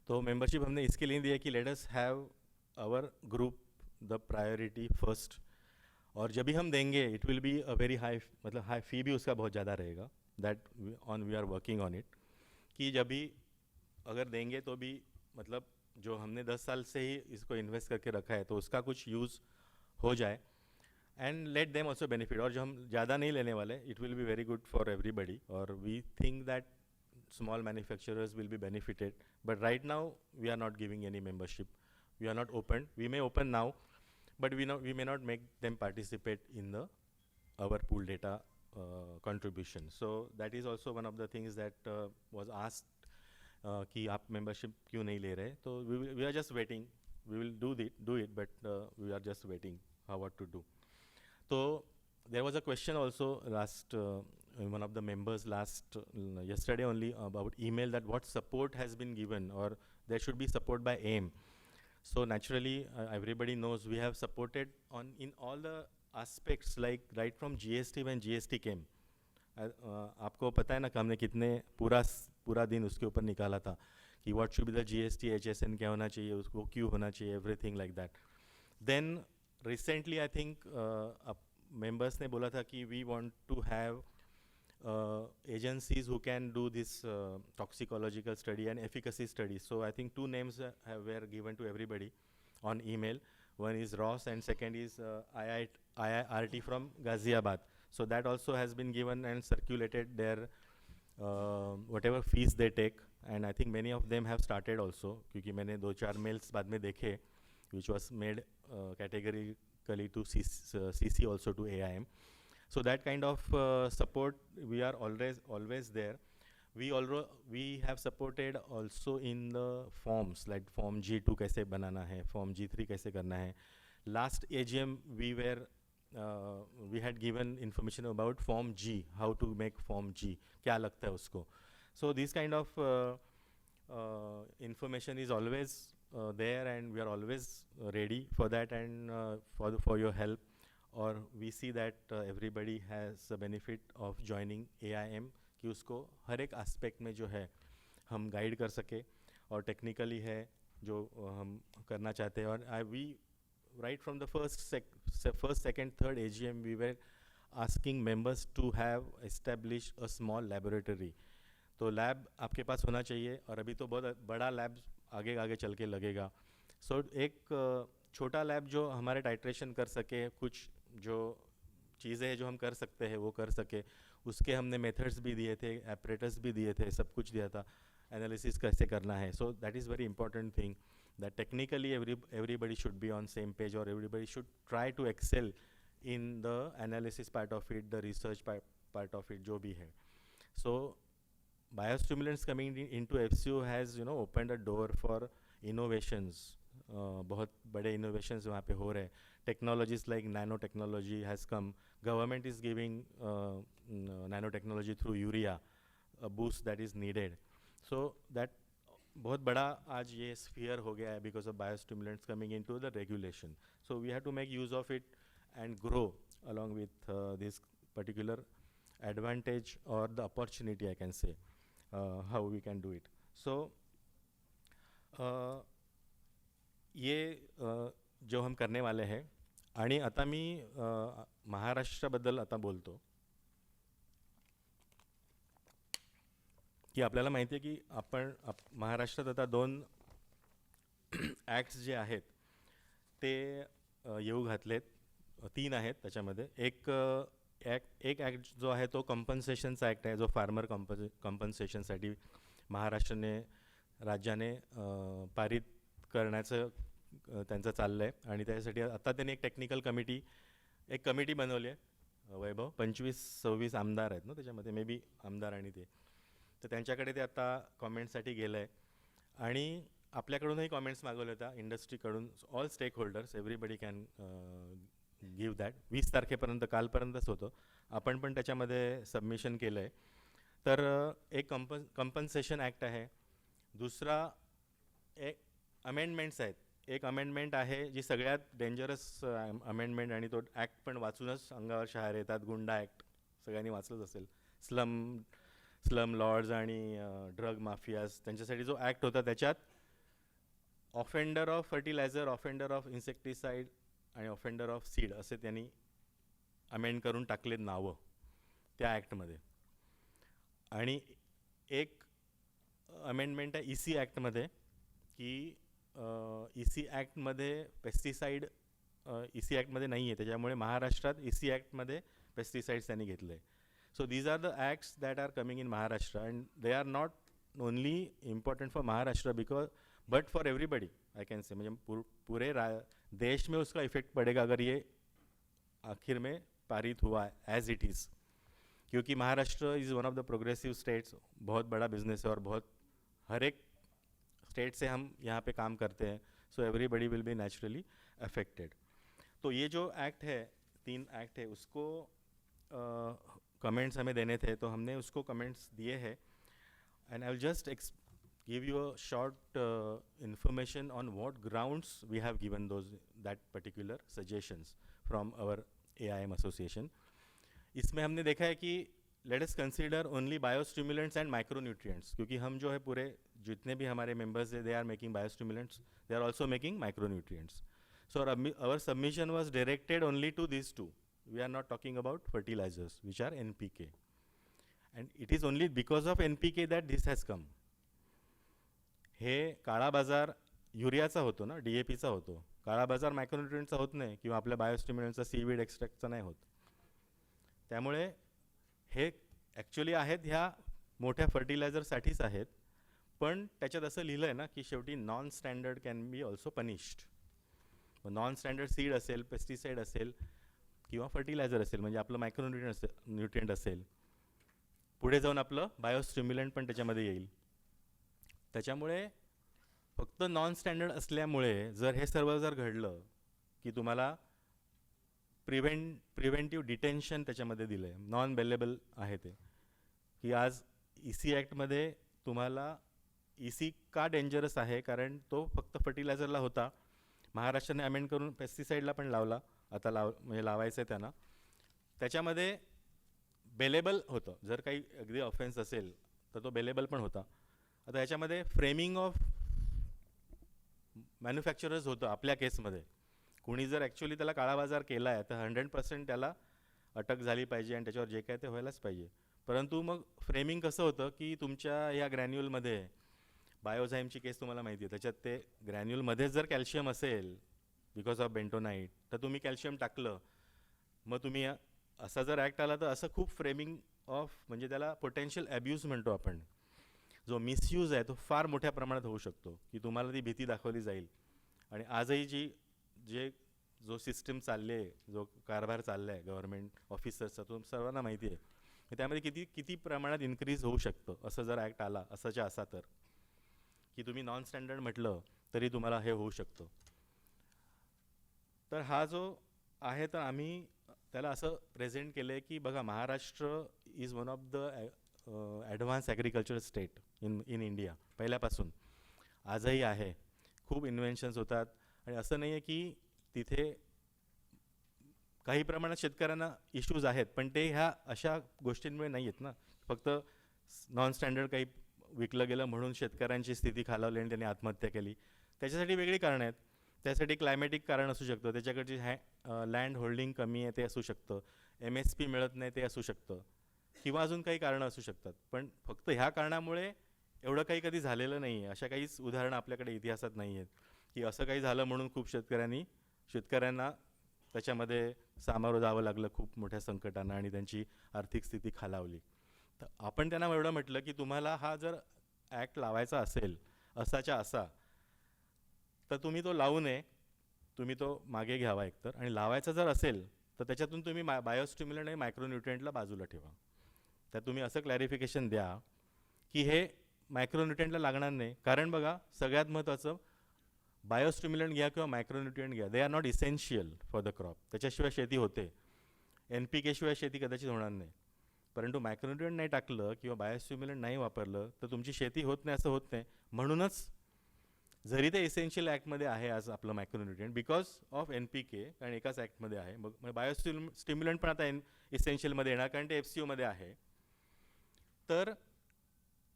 तो membership हमने इसके लिए दिया कि let us have our group the priority first. और जब भी हम देंगे it will be a very high, मतलब high fee भी उसका बहुत ज़्यादा रहेगा. That we are working on it. कि जब भी अगर देंगे तो भी मतलब जो हमने 10 साल से ही इसको इन्वेस्ट करके रखा है तो उसका कुछ यूज़ हो जाए, and let them also benefit. और जो हम ज़्यादा नहीं लेने वाले, it will be very good for everybody. और we think that small manufacturers will be benefited. But right now we are not giving any membership. We are not open. We may open now, but we may not make them participate in our pool data contribution. So that is also one of the things that was asked कि आप membership क्यों नहीं ले रहे. So we are just waiting. We will do it, but we are just waiting what to do. So there was a question also last one of the members yesterday only about email, that what support has been given or there should be support by AIM. So naturally everybody knows we have supported in all the aspects, like right from GST when GST came. आपको पता है ना कि हमने कितने पूरा दिन उसके ऊपर निकाला था कि what should be the GST, HSN क्या होना चाहिए, उसको क्यों होना चाहिए, everything like that. Then recently I think members ने बोला था कि we want to have agencies who can do this toxicological study and efficacy study. So I think 2 names were given to everybody on email. One is Ross and second is IIRT from Ghaziabad. So that also has been given and circulated their whatever fees they take, and I think many of them have started also, क्योंकि मैंने 2-4 mails बाद में देखे which was made categorically to CC also to AIM. So that kind of support we are always there. We have supported also in the forms, like form G2 कैसे बनाना है, form G3 कैसे करना है. Last AGM we had given information about form G, how to make form G, क्या लगता है उसको. So this kind of information is always there, and we are always ready for that and for your help. और we see that everybody has the benefit of joining AIM, कि उसको हर एक aspect में जो है हम guide कर सके, और technically है जो हम करना चाहते हैं. और we right from the first, second, third AGM we were asking members to have established a small laboratory. तो lab आपके पास होना चाहिए, और अभी तो बहुत बड़ा lab आगे चल के लगेगा. So एक छोटा लैब जो हमारे टाइट्रेशन कर सके, कुछ जो चीज़ें हैं जो हम कर सकते हैं वो कर सके, उसके हमने मेथड्स भी दिए थे, एपरेटस भी दिए थे, सब कुछ दिया था, एनालिसिस कैसे करना है. So that is very important thing, that technically everybody should be on same page, or everybody should try to excel in the analysis part of it, the research part of it, जो भी है. So biostimulants coming into FCU has opened a door for innovations. बहुत बड़े innovations वहाँ पे हो रहे हैं. Technologies like nanotechnology has come. Government is giving nanotechnology through urea, a boost that is needed. So that बहुत बड़ा आज ये स्फीयर हो गया है because of biostimulants coming into the regulation. So we have to make use of it and grow along with this particular advantage or the opportunity, I can say, how we can do it. So ये जो हम करने वाले हैं. आणि आता मी महाराष्ट्राबद्दल आता बोलतो की आपल्याला माहिती आहे की आपण महाराष्ट्रात आता 2 ॲक्ट्स जे आहेत ते येऊ घातलेत. 3 आहेत त्याच्यामध्ये. एक ॲक्ट जो आहे तो कंपन्सेशनचा ॲक्ट आहे, जो फार्मर कंपन्सेशनसाठी महाराष्ट्राने राज्याने पारित करण्याचं त्यांचं चाललं आहे. आणि त्यासाठी आता त्यांनी एक टेक्निकल कमिटी बनवली आहे. वैभव 25-26 आमदार आहेत ना त्याच्यामध्ये, मे बी आमदार आणि ते, तर त्यांच्याकडे ते आता कॉमेंट्ससाठी गेलं आहे. आणि आपल्याकडूनही कॉमेंट्स मागवले होत्या इंडस्ट्रीकडून. All stakeholders, everybody can give that. 20 तारखेपर्यंत, कालपर्यंतच होतं. आपण पण त्याच्यामध्ये सबमिशन केलं आहे. तर एक कंपन्सेशन ॲक्ट आहे. दुसरा एक अमेंडमेंट्स आहेत. एक अमेंडमेंट आहे जी सगळ्यात डेंजरस अमेंडमेंट, आणि तो ॲक्ट पण वाचूनच अंगावर शहारे येतात. गुंडा ॲक्ट सगळ्यांनी वाचलंच असेल. स्लम लॉर्ड्स आणि ड्रग माफियाज त्यांच्यासाठी जो ॲक्ट होता त्याच्यात offender of fertiliser, offender of insecticide आणि ऑफेंडर ऑफ सीड असे त्यांनी अमेंड करून टाकलेत नावं त्या ॲक्टमध्ये. आणि एक अमेंडमेंट आहे EC ॲक्टमध्ये की EC ॲक्टमध्ये पेस्टिसाईड EC ॲक्टमध्ये नाही आहे, त्याच्यामुळे महाराष्ट्रात EC ॲक्टमध्ये पेस्टिसाइड्स त्यांनी घेतले. So these are the acts that are coming in Maharashtra, and they are not only important for Maharashtra but for everybody, I can say. म्हणजे पूरे देश में उसका इफेक्ट पड़ेगा अगर ये आखिर में पारित हुआ एज इट इज़, क्योंकि Maharashtra is one of the progressive states. बहुत बड़ा बिजनेस है और बहुत हर एक स्टेट से हम यहाँ पे काम करते हैं. So everybody will be naturally affected. तो ये जो एक्ट है, 3 एक्ट है, उसको कमेंट्स हमें देने थे, तो हमने उसको कमेंट्स दिए हैं. And I will just give you a short information on what grounds we have given that particular suggestions from our AIM association. इसमें हमने देखा है कि let us consider only biostimulants and micronutrients, क्योंकि हम जो है पूरे जितने भी हमारे members हैं, they are making biostimulants, they are also making micronutrients. So our submission was directed only to these 2. We are not talking about fertilizers, which are NPK. And it is only because of NPK that this has come. हे काळा बाजार युरियाचा होतो ना, DAPचा होतो. काळा बाजार मायक्रोन्युट्रिएंटचा होत नाही, किंवा आपल्या बायोस्टिम्युलंटचा सीवीड एक्स्ट्रॅक्टचा नाही होत. त्यामुळे हे ॲक्च्युली आहेत ह्या मोठ्या फर्टिलायझरसाठीच आहेत. पण त्याच्यात असं लिहिलं आहे ना की शेवटी non standard can be also punished. Non standard seed असेल, पेस्टिसाईड असेल किंवा फर्टिलायझर असेल, म्हणजे आपलं न्यूट्रिएंट असेल, पुढे जाऊन आपलं बायोस्टिम्युलंट पण त्याच्यामध्ये येईल. त्याच्यामुळे फक्त नॉन स्टँडर्ड असल्यामुळे जर हे सर्व घडलं की तुम्हाला प्रिव्हेंटिव्ह डिटेन्शन त्याच्यामध्ये दिलं आहे, नॉन बेलेबल आहे ते, की आज EC ॲक्टमध्ये तुम्हाला EC का डेंजरस आहे, कारण तो फक्त फर्टिलायझरला होता. महाराष्ट्राने अमेंड करून पेस्टिसाईडला पण लावला, आता म्हणजे लावायचं आहे त्यांना. त्याच्यामध्ये बेलेबल होतं, जर काही अगदी ऑफेन्स असेल तर तो बेलेबल पण होता. आता याच्यामध्ये फ्रेमिंग ऑफ मॅन्युफॅक्चरर्स होतं आपल्या केसमध्ये. कुणी जर ॲक्च्युली त्याला काळा बाजार केला आहे तर 100% त्याला अटक झाली पाहिजे आणि त्याच्यावर जे काय ते व्हायलाच पाहिजे. परंतु मग फ्रेमिंग कसं होतं की तुमच्या या ग्रॅन्युअलमध्ये, बायोझाईमची केस तुम्हाला माहिती आहे, त्याच्यात ते ग्रॅन्युअलमध्येच जर कॅल्शियम असेल बिकॉज ऑफ बेंटोनाईट, तर तुम्ही कॅल्शियम टाकलं मग तुम्ही असा जर ॲक्ट आला तर असं खूप फ्रेमिंग ऑफ, म्हणजे त्याला पोटेन्शियल ॲब्यूज म्हणतो आपण, जो मिसयूज आहे तो फार मोठ्या प्रमाणात होऊ शकतो, की तुम्हाला ती भीती दाखवली जाईल. आणि आजही जो सिस्टम चालली आहे, जो कारभार चालला आहे गव्हर्नमेंट ऑफिसर्सचा, तो सर्वांना माहिती आहे. त्यामध्ये किती किती प्रमाणात इन्क्रीज होऊ शकतं असं जर ॲक्ट आला, असाच्या असा, तर की तुम्ही नॉन स्टँडर्ड म्हटलं तरी तुम्हाला हे होऊ शकतं. तर हा जो आहे, तर आम्ही त्याला असं प्रेझेंट केलं आहे की बघा, Maharashtra is one of the advance agriculture state in India. पहिल्यापासून आजही आहे. खूप इन्व्हेन्शन्स होतात. आणि असं नाही आहे की तिथे काही प्रमाणात शेतकऱ्यांना इश्यूज आहेत, पण ते ह्या अशा गोष्टींमुळे नाही आहेत ना. फक्त नॉन स्टँडर्ड काही विकलं गेलं म्हणून शेतकऱ्यांची स्थिती खालावली आणि त्यांनी आत्महत्या केली. त्याच्यासाठी वेगळी कारणं आहेत. त्यासाठी क्लायमॅटिक कारण असू शकतं, त्याच्याकडची लँड होल्डिंग कमी आहे ते असू शकतं, MSP मिळत नाही ते असू शकतं, किंवा अजून काही कारणं असू शकतात. पण फक्त ह्या कारणामुळे एवढं काही कधी झालेलं नाही आहे. अशा काहीच उदाहरणं आपल्याकडे इतिहासात नाही आहेत की असं काही झालं म्हणून खूप शेतकऱ्यांना त्याच्यामध्ये सामोरं जावं लागलं खूप मोठ्या संकटांना आणि त्यांची आर्थिक स्थिती खालावली. तर आपण त्यांना एवढं म्हटलं की तुम्हाला हा जर ॲक्ट लावायचा असेल असाच्या असा, तर तुम्ही तो लावू नये, तुम्ही तो मागे घ्यावा एकतर. आणि लावायचा जर असेल तर त्याच्यातून तुम्ही बायोस्टिम्युलंट आणि मायक्रोन्युट्रिएंटला बाजूला ठेवा. तर तुम्ही असं क्लॅरिफिकेशन द्या की हे मायक्रोन्युट्रिएंटला लागणार नाही. कारण बघा, सगळ्यात महत्त्वाचं, बायोस्टिम्युलंट घ्या किंवा मायक्रोन्युट्रिएंट घ्या, they are not essential for the crop. त्याच्याशिवाय शेती होते. NPK शिवाय शेती कदाचित होणार नाही. परंतु मायक्रोन्युट्रिएंट नाही टाकलं किंवा बायोस्टिम्युलंट नाही वापरलं तर तुमची शेती होत नाही, असं होत नाही. म्हणूनच जरी ते इसेन्शियल ॲक्टमध्ये आहे आज आपलं मायक्रोन्युट्रिएंट, बिकॉज ऑफ NPK, कारण एकाच ॲक्टमध्ये आहे. मग बायोस्टिम्युलंट पण आता इसेन्शियलमध्ये येणार, कारण ते FCOमध्ये आहे. तर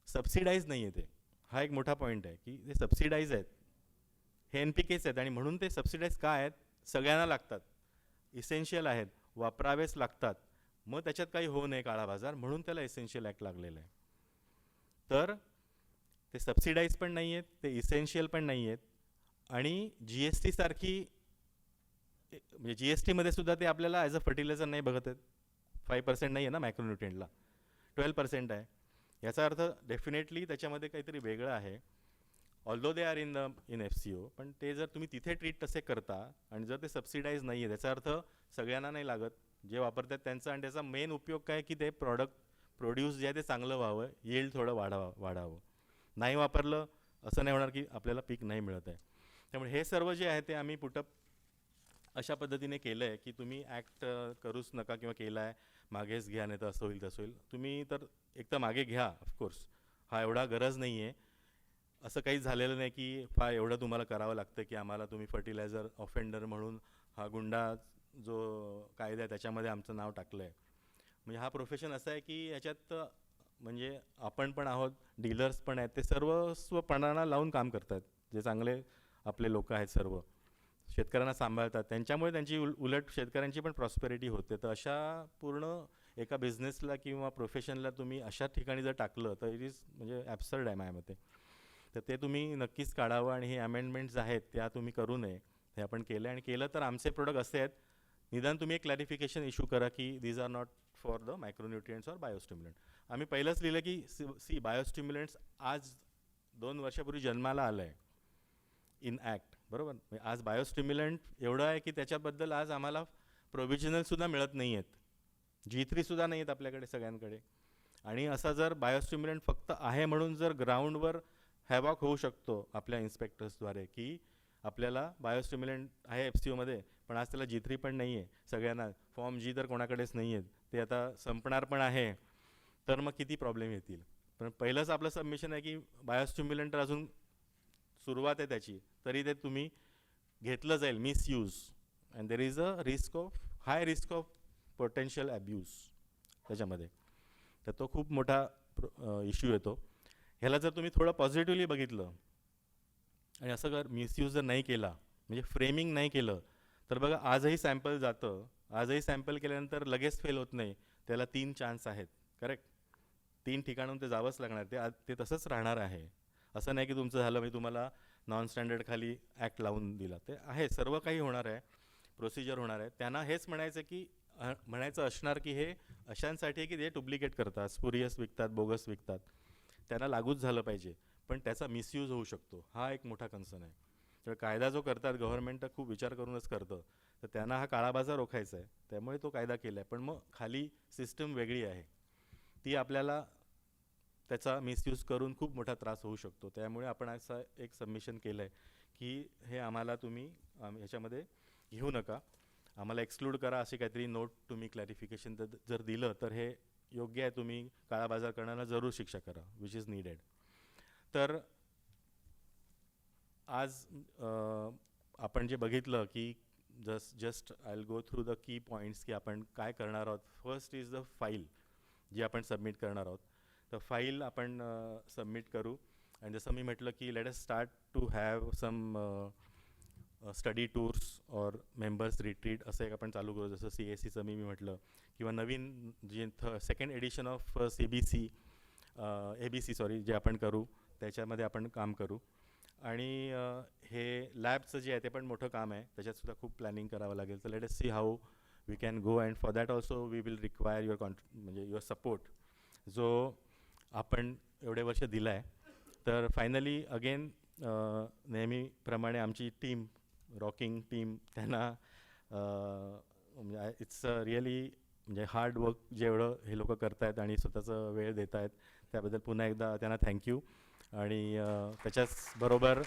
सबसिडाईज नाही आहे ते. हा एक मोठा पॉईंट आहे की ते सबसिडाईज आहेत, हे NPKच आहेत. आणि म्हणून ते सबसिडाईज का आहेत? सगळ्यांना लागतात, इसेन्शियल आहेत, वापरावेच लागतात. मग त्याच्यात काही होऊ नये काळा बाजार, म्हणून त्याला इसेन्शियल ॲक्ट लागलेलं आहे. तर ते सबसिडाईज पण नाही आहेत, ते इसेन्शियल पण नाही आहेत. आणि GST सारखी, म्हणजे GSTमध्ये सुद्धा ते आपल्याला ॲज अ फर्टिलायझर नाही बघत आहेत. 5% नाही आहे ना मायक्रोन्युट्रिएंटला, 12% आहे. याचा अर्थ डेफिनेटली त्याच्यामध्ये काहीतरी वेगळं आहे. Although they are in FCO, पण ते जर तुम्ही तिथे ट्रीट तसे करता आणि जर ते सबसिडाईज नाही आहे, त्याचा अर्थ सगळ्यांना नाही लागत, जे वापरतात त्यांचा. आणि त्याचा मेन उपयोग काय की ते प्रोड्यूस जे आहे ते चांगलं व्हावं, यील्ड थोडं वाढावं. नाही वापरलं असं नाही होणार की आपल्याला पीक नाही मिळत आहे. त्यामुळे हे सर्व जे आहे ते आम्ही पुटअप अशा पद्धतीने केलं आहे की तुम्ही ॲक्ट करूच नका, किंवा केला आहे मागेच घ्या, नाही तर असं होईल तसं होईल. तुम्ही तर एक तर मागे घ्या, ऑफकोर्स, हा एवढा गरज नाही आहे. असं काहीच झालेलं नाही की फार एवढं तुम्हाला करावं लागतं की आम्हाला तुम्ही फर्टिलायझर ऑफेंडर म्हणून हा गुंडा जो कायदा आहे त्याच्यामध्ये आमचं नाव टाकलं आहे. म्हणजे हा प्रोफेशन असा आहे की याच्यात म्हणजे आपण पण आहोत, डीलर्स पण आहेत, ते सर्वस्वपणाला लावून काम करतात. जे चांगले आपले लोक आहेत सर्व, शेतकऱ्यांना सांभाळतात, त्यांच्यामुळे त्यांची उलट शेतकऱ्यांची पण प्रॉस्पेरिटी होते. तर अशा पूर्ण एका बिझनेसला किंवा प्रोफेशनला तुम्ही अशा ठिकाणी जर टाकलं तर इट इज म्हणजे ॲब्सर्ड आहे माझ्या मते. तर ते तुम्ही नक्कीच काढावं. आणि हे अमेंडमेंट्स आहेत त्या तुम्ही करू नये, हे आपण केलं. आणि केलं तर आमचे प्रोडक्ट असे आहेत, निदान तुम्ही एक क्लॅरिफिकेशन इश्यू करा की these are not for the micronutrients or biostimulant. आम्ही पहिलंच लिहिलं की बायोस्टिम्युलंट्स आज 2 वर्षापूर्वी जन्माला आलं आहे इन ॲक्ट, बरोबर. आज बायोस्टिम्युलंट एवढं आहे की त्याच्याबद्दल आज आम्हाला प्रोव्हिजनलसुद्धा मिळत नाही आहेत, G3सुद्धा नाही आहेत आपल्याकडे सगळ्यांकडे. आणि असा जर बायोस्टिम्युलंट फक्त आहे म्हणून जर ग्राउंडवर हॅवॉक होऊ शकतो आपल्या इन्स्पेक्टर्सद्वारे की आपल्याला बायोस्टिम्युलंट आहे FCOमध्ये, पण आज त्याला G3 पण नाही आहे सगळ्यांना, फॉर्म G तर कोणाकडेच नाही आहेत, ते आता संपणार पण आहे. तर मग किती प्रॉब्लेम येतील. पण पहिलंच आपलं सबमिशन आहे की बायोस्टिम्युलंट अजून सुरुवात आहे त्याची, तरी ते तुम्ही घेतलं जाईल misuse, and there is a high risk of potential abuse त्याच्यामध्ये. तर तो खूप मोठा इश्यू येतो. ह्याला जर तुम्ही थोडं पॉझिटिव्हली बघितलं आणि असं जर मिसयूज जर नाही केला, म्हणजे फ्रेमिंग नाही केलं, तर बघा आजही सॅम्पल जातं, आजही सॅम्पल केल्यानंतर लगेच फेल होत नाही, त्याला 3 चान्स आहेत, करेक्ट. 3 ठिकाणाहून ते जावंच लागणार, ते तसंच राहणार आहे. असं नाही की तुमचं झालं म्हणजे तुम्हाला नॉन स्टँडर्ड खाली ॲक्ट लावून दिला. ते आहे, सर्व काही होणार आहे, प्रोसिजर होणार आहे. त्यांना हेच म्हणायचं की म्हणायचं असणार की हे अशांसाठी आहे की ते डुप्लिकेट करतात, स्पुरियस विकतात, बोगस विकतात. त्यांना लागूच झालं पाहिजे, पण त्याचा मिसयूज होऊ शकतो, हा एक मोठा कन्सर्न आहे. तर कायदा जो करतात गव्हर्नमेंट तर खूप विचार करूनच करतं, तर त्यांना हा काळा बाजार रोखायचा आहे, त्यामुळे तो कायदा केला आहे. पण मग खाली सिस्टम वेगळी आहे, ती आपल्याला त्याचा मिसयूज करून खूप मोठा त्रास होऊ शकतो. त्यामुळे आपण असं एक सबमिशन केलं आहे की हे आम्हाला तुम्ही ह्याच्यामध्ये घेऊ नका, आम्हाला एक्सक्लूड करा, अशी काहीतरी नोट तुम्ही क्लॅरिफिकेशन जर दिलं तर हे योग्य आहे. तुम्ही काळा बाजार करण्याला जरूर शिक्षा करा, विच इज नीडेड. तर आज आपण जे बघितलं की just I will go through the key points की आपण काय करणार आहोत. फर्स्ट इज द फाईल जी आपण सबमिट करणार आहोत. तर फाईल आपण सबमिट करू. आणि जसं मी म्हटलं की let us start to have some study tours और मेंबर्स रिट्रीट असं एक आपण चालू करू. जसं CACचं मी म्हटलं, किंवा नवीन जे second edition of CBC ABC जे आपण करू, त्याच्यामध्ये आपण काम करू. आणि हे लॅबचं जे आहे ते पण मोठं काम आहे, त्याच्यातसुद्धा खूप प्लॅनिंग करावं लागेल. तर let us see how we can go, and for that also we will require म्हणजे युअर सपोर्ट, जो आपण एवढे वर्ष दिला आहे. तर फायनली अगेन नेहमीप्रमाणे आमची टीम, रॉकिंग टीम, त्यांना म्हणजे इट्स रिअली म्हणजे हार्ड वर्क जेवढं हे लोक करत आहेत आणि स्वतःचं वेळ देत आहेत, त्याबद्दल पुन्हा एकदा त्यांना थँक्यू. आणि त्याच्याचबरोबर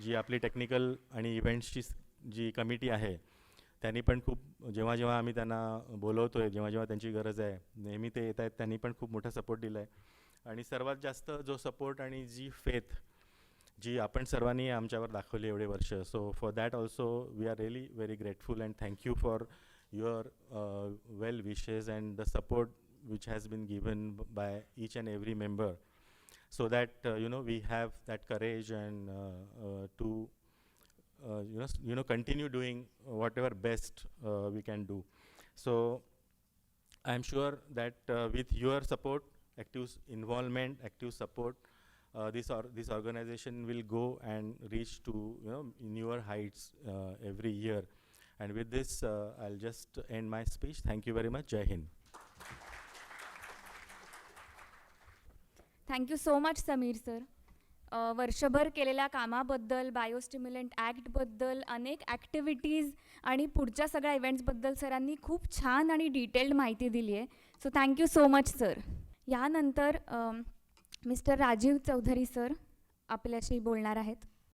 जी आपली टेक्निकल आणि इव्हेंट्सची जी कमिटी आहे, त्यांनी पण खूप, जेव्हा जेव्हा आम्ही त्यांना बोलवतो आहे, जेव्हा जेव्हा त्यांची गरज आहे, नेहमी ते येत आहेत, त्यांनी पण खूप मोठा सपोर्ट दिला आहे. आणि सर्वात जास्त जो सपोर्ट आणि जी फेथ जी आपण सर्वांनी आमच्यावर दाखवली एवढे वर्ष, so for that also we are really very grateful and thank you for your well wishes and the support which has been given by each and every member, so that we have that courage and to continue doing whatever best we can do. So I am sure that with your support, active involvement, active support, this organization will go and reach to newer heights every year. And with this I'll just end my speech. Thank you very much. Jai Hind. Thank you so much Sameer sir. वर्षभर केलेल्या कामाबद्दल, बायोस्टिम्युलंट ॲक्टबद्दल, अनेक activities आणि पुढच्या सगळ्या इव्हेंट्सबद्दल सरांनी खूप छान आणि डिटेल्ड माहिती दिली आहे. So thank you so much sir. यानंतर मिस्टर राजीव चौधरी सर आपल्याशी बोलणार आहेत.